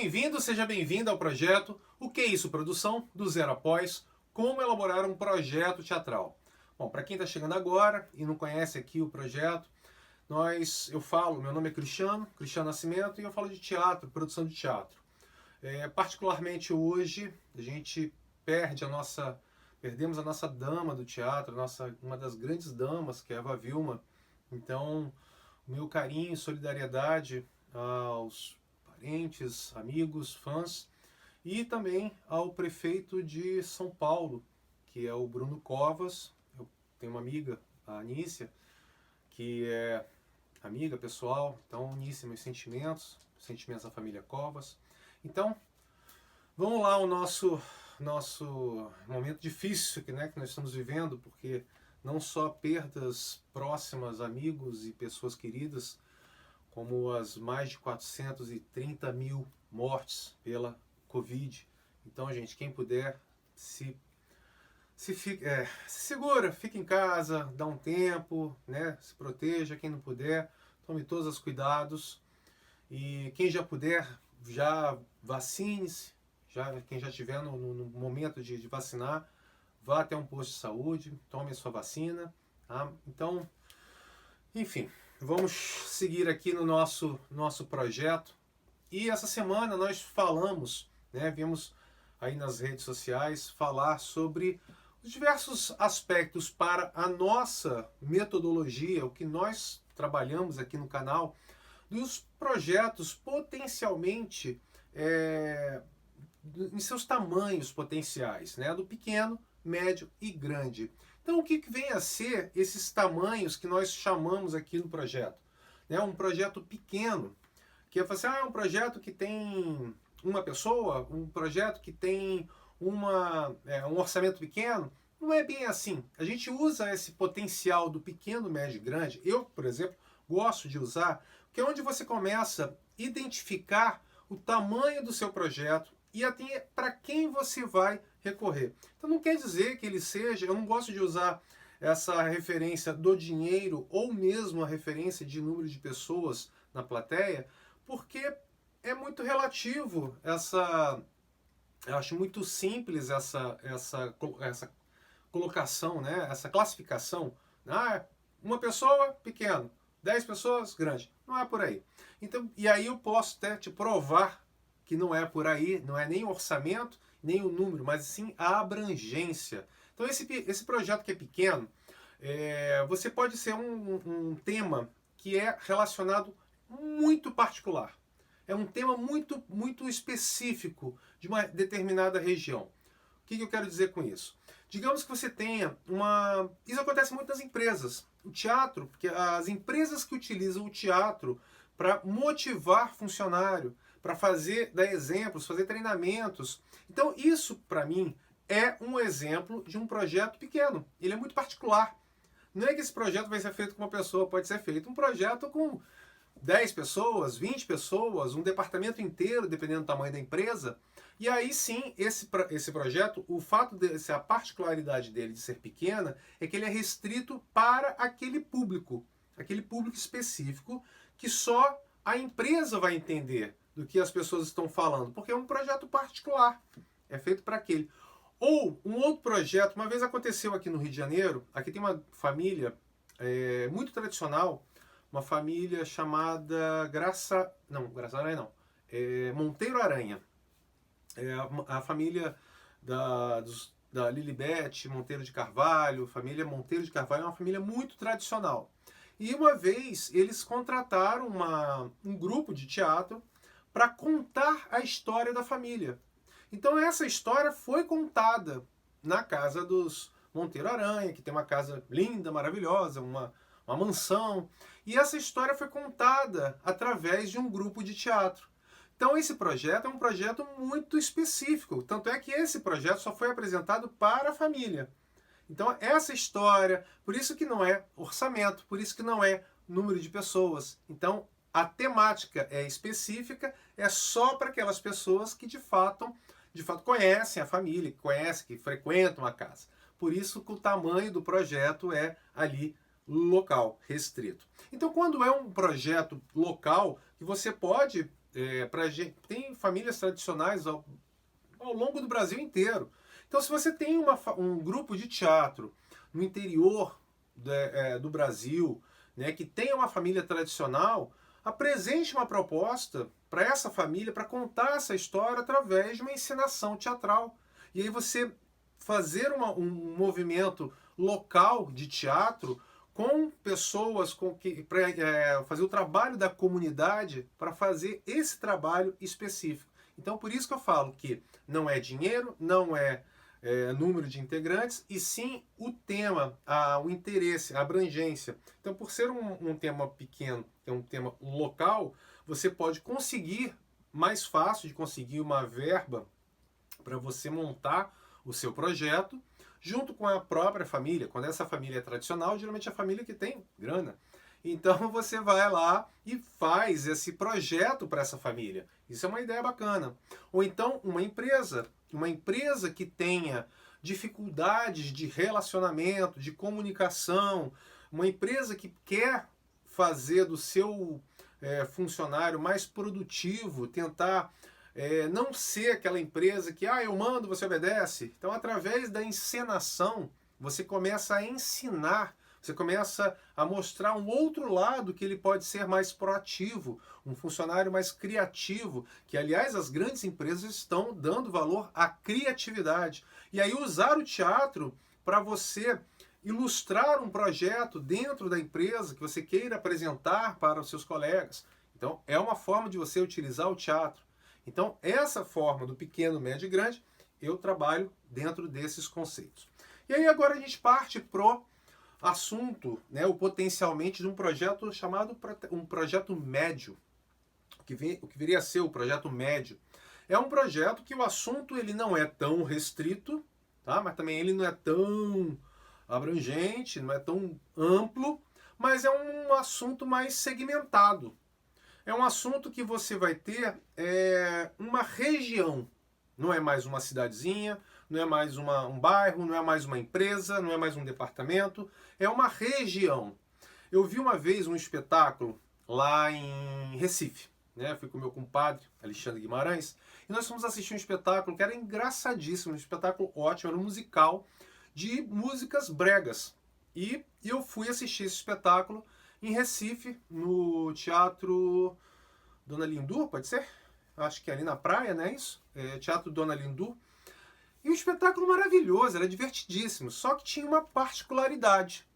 bem-vindo, seja bem-vinda ao projeto O Que é Isso? Produção do Zero Após, como elaborar um projeto teatral. Bom, para quem está chegando agora e não conhece aqui o projeto, meu nome é Cristiano Nascimento, e eu falo de teatro, produção de teatro. Particularmente hoje, a gente perdemos a nossa dama do teatro, uma das grandes damas, que é a Eva Vilma. Então, o meu carinho e solidariedade aos parentes, amigos, fãs, e também ao prefeito de São Paulo, que é o Bruno Covas. Eu tenho uma amiga, a Anícia, que é amiga pessoal. Então, Anícia, meus sentimentos da família Covas. Então, vamos lá ao nosso momento difícil que nós estamos vivendo, porque não só perdas próximas, amigos e pessoas queridas, como as mais de 430 mil mortes pela Covid. Então, gente, quem puder, se segura, fique em casa, dá um tempo, né? Se proteja. Quem não puder, tome todos os cuidados. E quem já puder, já vacine-se. Quem já estiver no momento de vacinar, vá até um posto de saúde, tome a sua vacina. Tá? Então, enfim, vamos seguir aqui no nosso projeto. E essa semana nós falamos, viemos aí nas redes sociais falar sobre os diversos aspectos para a nossa metodologia, o que nós trabalhamos aqui no canal, dos projetos potencialmente em seus tamanhos potenciais, do pequeno, médio e grande. Então, o que vem a ser esses tamanhos que nós chamamos aqui no projeto? Um projeto pequeno, que é um projeto que tem uma pessoa, um projeto que tem um orçamento pequeno. Não é bem assim. A gente usa esse potencial do pequeno, médio e grande. Eu, por exemplo, gosto de usar, que é onde você começa a identificar o tamanho do seu projeto e até para quem você vai recorrer. Então não quer dizer que ele seja, eu não gosto de usar essa referência do dinheiro ou mesmo a referência de número de pessoas na plateia, porque é muito relativo eu acho muito simples essa colocação, essa classificação. Uma pessoa, pequeno, 10 pessoas, grande. Não é por aí. Então, e aí eu posso até te provar que não é por aí, não é nem o orçamento, nem o número, mas sim a abrangência. Então esse projeto que é pequeno, você pode ser um tema que é relacionado muito particular. É um tema muito, muito específico de uma determinada região. O que eu quero dizer com isso? Digamos que você tenha Isso acontece muito nas empresas. O teatro, porque as empresas que utilizam o teatro para motivar funcionário, para dar exemplos, fazer treinamentos. Então isso, para mim, é um exemplo de um projeto pequeno. Ele é muito particular. Não é que esse projeto vai ser feito com uma pessoa, pode ser feito um projeto com 10 pessoas, 20 pessoas, um departamento inteiro, dependendo do tamanho da empresa. E aí sim, esse projeto, o fato a particularidade dele de ser pequena, é que ele é restrito para aquele público específico, que só a empresa vai entender do que as pessoas estão falando, porque é um projeto particular, é feito para aquele. Ou um outro projeto, uma vez aconteceu aqui no Rio de Janeiro, aqui tem uma família muito tradicional, uma família chamada Monteiro Aranha. A família da Lilibete Monteiro de Carvalho, família Monteiro de Carvalho é uma família muito tradicional. E uma vez eles contrataram um grupo de teatro para contar a história da família. Então essa história foi contada na casa dos Monteiro Aranha, que tem uma casa linda, maravilhosa, uma mansão. E essa história foi contada através de um grupo de teatro. Então esse projeto é um projeto muito específico. Tanto é que esse projeto só foi apresentado para a família. Então essa história, por isso que não é orçamento, por isso que não é número de pessoas. Então a temática é específica, é só para aquelas pessoas que de fato conhecem a família, que frequentam a casa. Por isso que o tamanho do projeto é ali local, restrito. Então quando é um projeto local, que você pode tem famílias tradicionais ao longo do Brasil inteiro. Então, se você tem um grupo de teatro no interior do Brasil, né, que tem uma família tradicional, apresente uma proposta para essa família para contar essa história através de uma encenação teatral. E aí você fazer um movimento local de teatro com pessoas para fazer o trabalho da comunidade para fazer esse trabalho específico. Então, por isso que eu falo que não é dinheiro, não é número de integrantes, e sim o tema, o interesse, a abrangência. Então, por ser um tema pequeno, que é um tema local, você pode conseguir, mais fácil de conseguir uma verba para você montar o seu projeto, junto com a própria família. Quando essa família é tradicional, geralmente é a família que tem grana. Então você vai lá e faz esse projeto para essa família. Isso é uma ideia bacana. Ou então uma empresa que tenha dificuldades de relacionamento, de comunicação, uma empresa que quer fazer do seu funcionário mais produtivo, tentar não ser aquela empresa que eu mando, você obedece. Então, através da encenação, você começa a ensinar, você começa a mostrar um outro lado que ele pode ser mais proativo, um funcionário mais criativo, que, aliás, as grandes empresas estão dando valor à criatividade. E aí usar o teatro para você ilustrar um projeto dentro da empresa que você queira apresentar para os seus colegas. Então, é uma forma de você utilizar o teatro. Então, essa forma do pequeno, médio e grande, eu trabalho dentro desses conceitos. E aí agora a gente parte pro assunto, né, o potencialmente de um projeto chamado um projeto médio, o que viria a ser o projeto médio. É um projeto que o assunto ele não é tão restrito, tá? Mas também ele não é tão abrangente, não é tão amplo, mas é um assunto mais segmentado. É um assunto que você vai ter uma região. Não é mais uma cidadezinha, não é mais um bairro, não é mais uma empresa, não é mais um departamento. É uma região. Eu vi uma vez um espetáculo lá em Recife. Né? Fui com meu compadre, Alexandre Guimarães, e nós fomos assistir um espetáculo que era engraçadíssimo, um espetáculo ótimo, era um musical de músicas bregas. E eu fui assistir esse espetáculo em Recife, no Teatro Dona Lindu, pode ser? Acho que é ali na praia, não é isso? Teatro Dona Lindu. E um espetáculo maravilhoso, era divertidíssimo, só que tinha uma particularidade.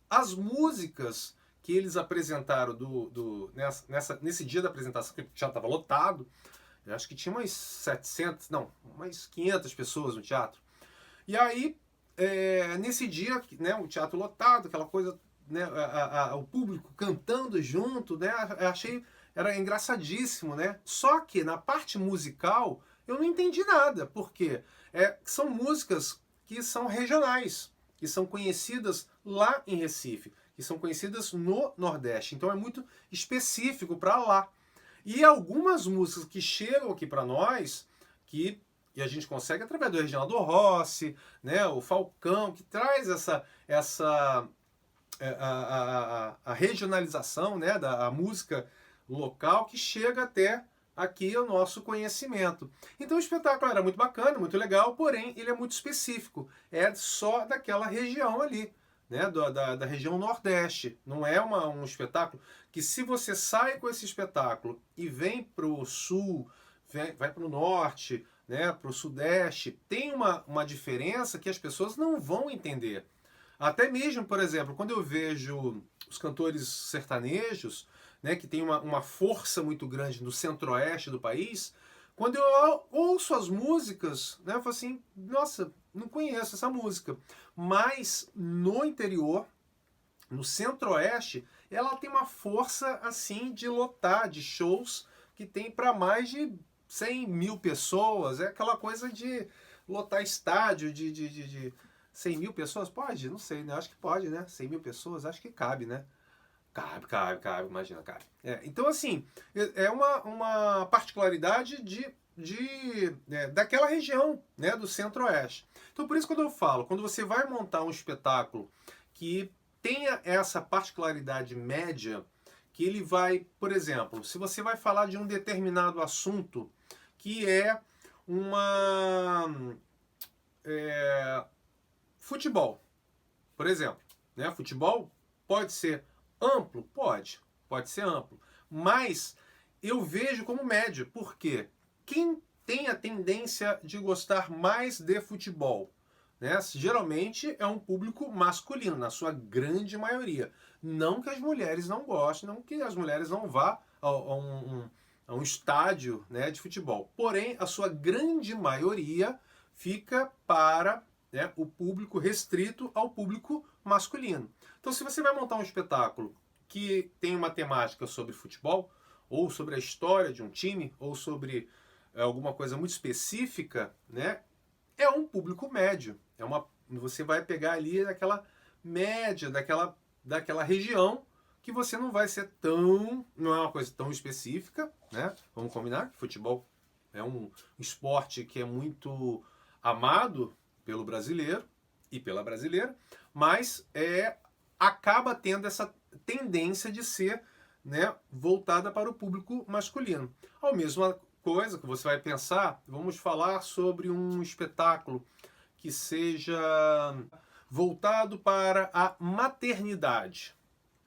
As músicas que eles apresentaram nesse dia da apresentação, que já estava lotado, eu acho que tinha umas 500 pessoas no teatro. E aí, nesse dia, né, o teatro lotado, aquela coisa, né, o público cantando junto, né, eu achei, era engraçadíssimo, né? Só que na parte musical eu não entendi nada, porque são músicas que são regionais, que são conhecidas lá em Recife, que são conhecidas no Nordeste, então é muito específico para lá. E algumas músicas que chegam aqui para nós, e a gente consegue através do Reginaldo Rossi, né, o Falcão, que traz a regionalização, né, da música local, que chega até aqui o nosso conhecimento. Então o espetáculo era muito bacana, muito legal, porém ele é muito específico, é só daquela região ali, né, da região Nordeste. Não é um espetáculo que, se você sai com esse espetáculo e vem para o Sul, vai para o Norte, né, para o Sudeste, tem uma diferença que as pessoas não vão entender. Até mesmo, por exemplo, quando eu vejo os cantores sertanejos, né, que tem uma força muito grande no centro-oeste do país, quando eu ouço as músicas, né, eu falo assim, nossa, não conheço essa música. Mas no interior, no centro-oeste, ela tem uma força assim de lotar, de shows que tem para mais de 100 mil pessoas. É aquela coisa de lotar estádio de 100 mil pessoas? Pode? Não sei, né? Acho que pode, né? 100 mil pessoas, acho que cabe, né? Cabe, imagina, cabe. Então, assim, é uma particularidade daquela região, né, do centro-oeste. Então, por isso, quando eu falo, quando você vai montar um espetáculo que tenha essa particularidade média, que ele vai, por exemplo, se você vai falar de um determinado assunto que é uma futebol, por exemplo, né? Futebol pode ser amplo? Pode ser amplo, mas eu vejo como médio, porque quem tem a tendência de gostar mais de futebol, né? Geralmente é um público masculino, na sua grande maioria. Não que as mulheres não gostem, não que as mulheres não vá a um estádio, né, de futebol. Porém, a sua grande maioria fica para, né, o público restrito ao público masculino. Então, se você vai montar um espetáculo que tem uma temática sobre futebol, ou sobre a história de um time, ou sobre alguma coisa muito específica, né, é um público médio. Você vai pegar ali daquela média, daquela região, que você não vai ser tão, não é uma coisa tão específica, né? Vamos combinar que futebol é um esporte que é muito amado pelo brasileiro e pela brasileira, mas acaba tendo essa tendência de ser, né, voltada para o público masculino. A mesma coisa que você vai pensar, vamos falar sobre um espetáculo que seja voltado para a maternidade,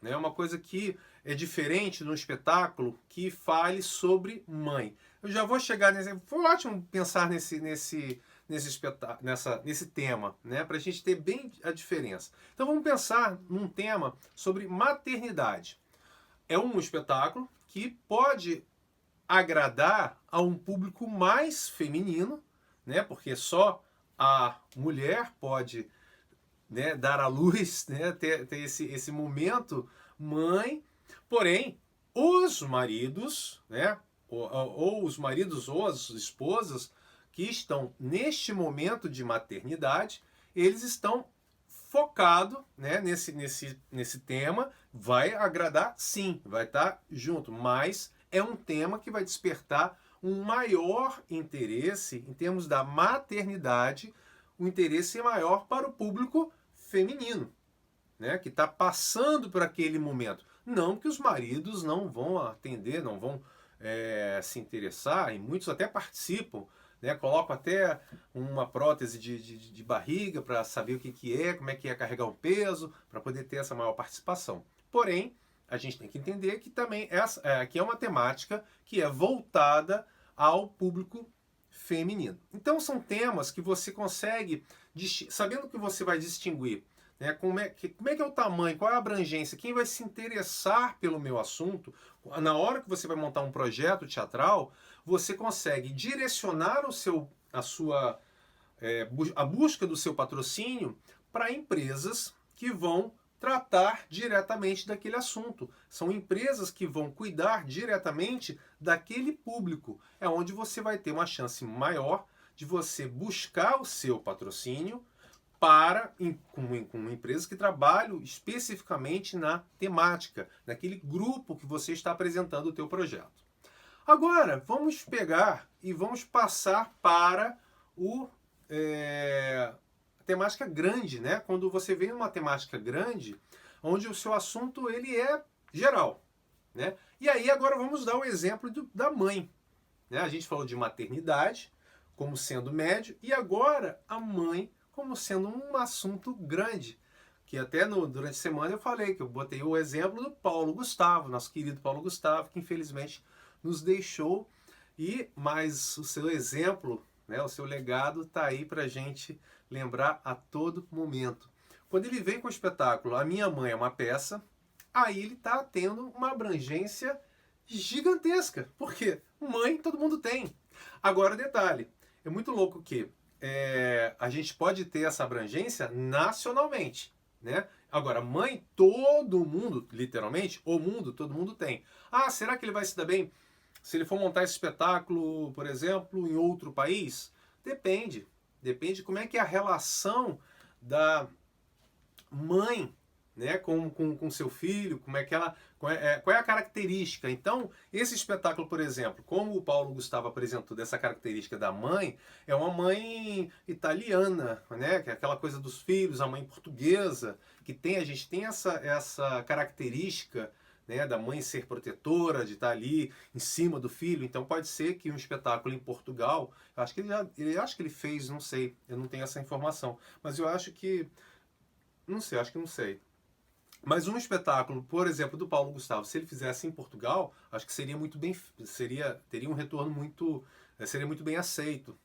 né? Uma coisa que é diferente de um espetáculo que fale sobre mãe. Eu já vou chegar nesse. Foi ótimo pensar nesse tema, né? Para a gente ter bem a diferença. Então vamos pensar num tema sobre maternidade. É um espetáculo que pode agradar a um público mais feminino, né? Porque só a mulher pode, né, dar à luz, né, ter esse momento mãe. Porém, os maridos, né, ou os maridos ou as esposas que estão neste momento de maternidade, eles estão focados, né, nesse tema. Vai agradar, sim, vai estar junto, mas é um tema que vai despertar um maior interesse em termos da maternidade, um interesse maior para o público feminino, né, que está passando por aquele momento. Não que os maridos não vão atender, não vão se interessar, e muitos até participam, né, colocam até uma prótese de barriga para saber o que é, como é que é carregar um peso, para poder ter essa maior participação. Porém, a gente tem que entender que também aqui é uma temática que é voltada ao público feminino. Então são temas que você consegue, sabendo que você vai distinguir, né, como é que é o tamanho, qual é a abrangência, quem vai se interessar pelo meu assunto, na hora que você vai montar um projeto teatral, você consegue direcionar a busca do seu patrocínio para empresas que vão tratar diretamente daquele assunto. São empresas que vão cuidar diretamente daquele público. É onde você vai ter uma chance maior de você buscar o seu patrocínio com empresas que trabalham especificamente na temática, naquele grupo que você está apresentando o teu projeto. Agora, vamos pegar e vamos passar para a temática grande, né? Quando você vê uma temática grande, onde o seu assunto ele é geral, né? E aí agora vamos dar o exemplo da mãe, né? A gente falou de maternidade como sendo médio e agora a mãe como sendo um assunto grande, que até durante a semana eu falei que eu botei o exemplo do Paulo Gustavo, nosso querido Paulo Gustavo, que infelizmente nos deixou, mas o seu exemplo, né, o seu legado está aí para a gente lembrar a todo momento. Quando ele vem com o espetáculo A Minha Mãe é uma Peça, aí ele está tendo uma abrangência gigantesca. Por quê? Mãe todo mundo tem. Agora, detalhe, é muito louco que a gente pode ter essa abrangência nacionalmente, né? Agora, mãe, todo mundo, literalmente, o mundo, todo mundo tem. Ah, será que ele vai se dar bem se ele for montar esse espetáculo, por exemplo, em outro país? Depende. Depende de como é que é a relação da mãe, né, com seu filho, qual é a característica. Então, esse espetáculo, por exemplo, como o Paulo Gustavo apresentou dessa característica da mãe, é uma mãe italiana, né, que é aquela coisa dos filhos, a mãe portuguesa, a gente tem essa característica, né, da mãe ser protetora, de estar ali em cima do filho. Então pode ser que um espetáculo em Portugal, eu acho que acho que ele fez, não sei, eu não tenho essa informação, mas eu acho que, não sei, acho que não sei. Mas um espetáculo, por exemplo, do Paulo Gustavo, se ele fizesse em Portugal, acho que seria muito bem, teria um retorno muito, seria muito bem aceito,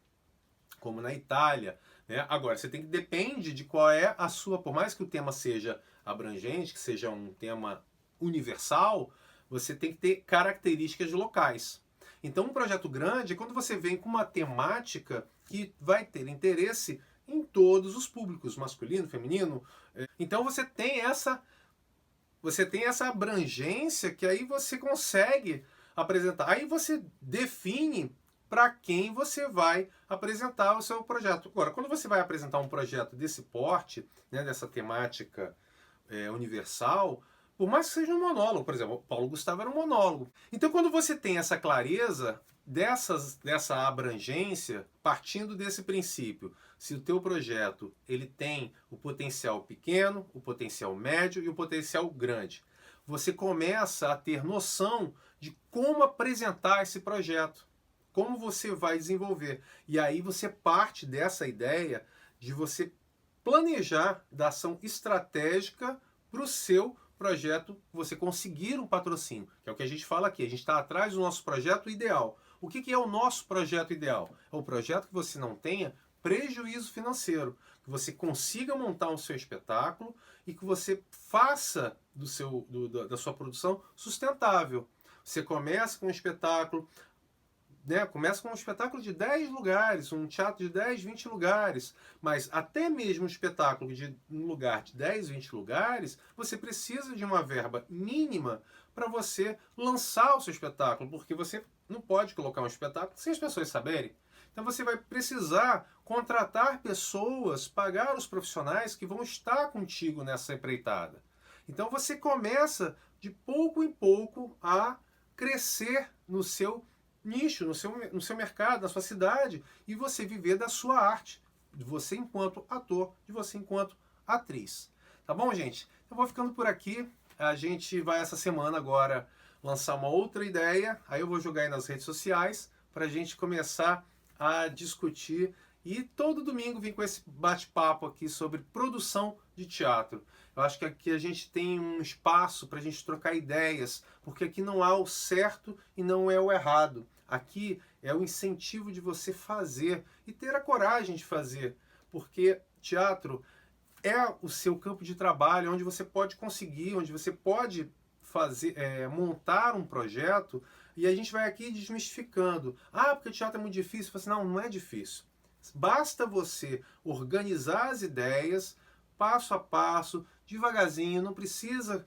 como na Itália, né? Agora, você tem que depende de qual é a sua, por mais que o tema seja abrangente, que seja um tema universal, você tem que ter características locais. Então, um projeto grande é quando você vem com uma temática que vai ter interesse em todos os públicos, masculino, feminino. Então, você tem essa abrangência que aí você consegue apresentar. Aí você define para quem você vai apresentar o seu projeto. Agora, quando você vai apresentar um projeto desse porte, né, dessa temática universal, por mais que seja um monólogo, por exemplo, o Paulo Gustavo era um monólogo. Então, quando você tem essa clareza dessa abrangência, partindo desse princípio, se o teu projeto ele tem o potencial pequeno, o potencial médio e o potencial grande, você começa a ter noção de como apresentar esse projeto, como você vai desenvolver. E aí você parte dessa ideia de você planejar da ação estratégica para o seu projeto, você conseguir um patrocínio, que é o que a gente fala aqui. A gente está atrás do nosso projeto ideal. O que é o nosso projeto ideal? É o projeto que você não tenha prejuízo financeiro, que você consiga montar o seu espetáculo e que você faça da sua produção sustentável. Você começa com um espetáculo, né, começa com um espetáculo de 10 lugares, um teatro de 10, 20 lugares, mas até mesmo um espetáculo de um lugar de 10, 20 lugares, você precisa de uma verba mínima para você lançar o seu espetáculo, porque você não pode colocar um espetáculo sem as pessoas saberem. Então você vai precisar contratar pessoas, pagar os profissionais que vão estar contigo nessa empreitada. Então você começa de pouco em pouco a crescer no seu nicho, no seu mercado, na sua cidade, e você viver da sua arte, de você enquanto ator, de você enquanto atriz. Tá bom, gente? Eu vou ficando por aqui. A gente vai essa semana agora lançar uma outra ideia, aí eu vou jogar aí nas redes sociais para a gente começar a discutir e todo domingo vir com esse bate-papo aqui sobre produção de teatro. Eu acho que aqui a gente tem um espaço para a gente trocar ideias, porque aqui não há o certo e não é o errado. Aqui é o incentivo de você fazer e ter a coragem de fazer, porque teatro é o seu campo de trabalho, onde você pode conseguir, onde você pode fazer, montar um projeto, e a gente vai aqui desmistificando. Ah, porque o teatro é muito difícil. Assim, não, não é difícil. Basta você organizar as ideias, passo a passo, devagarzinho, não precisa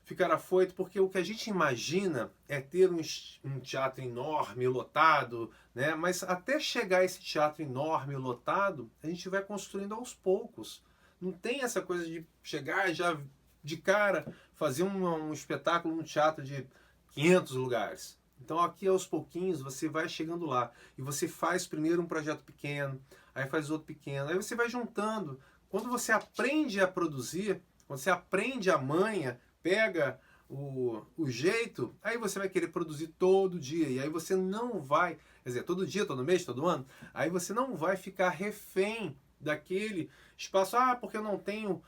ficar afoito, porque o que a gente imagina é ter um teatro enorme, lotado, né? Mas até chegar a esse teatro enorme, lotado, a gente vai construindo aos poucos. Não tem essa coisa de chegar já de cara, fazer um espetáculo num teatro de 500 lugares. Então aqui aos pouquinhos você vai chegando lá. E você faz primeiro um projeto pequeno, aí faz outro pequeno, aí você vai juntando. Quando você aprende a produzir, quando você aprende a manha, pega o jeito, aí você vai querer produzir todo dia. E aí você não vai, quer dizer, todo dia, todo mês, todo ano, aí você não vai ficar refém daquele espaço. Ah, porque eu não tenho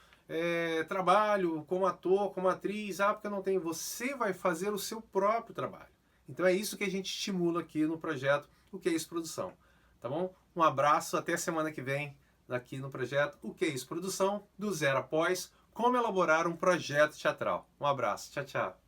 trabalho como ator, como atriz. Ah, porque eu não tenho. Você vai fazer o seu próprio trabalho. Então é isso que a gente estimula aqui no projeto O Que É Isso Produção. Tá bom? Um abraço, até a semana que vem aqui no projeto O Que É Isso Produção, do zero após, como elaborar um projeto teatral. Um abraço, tchau, tchau.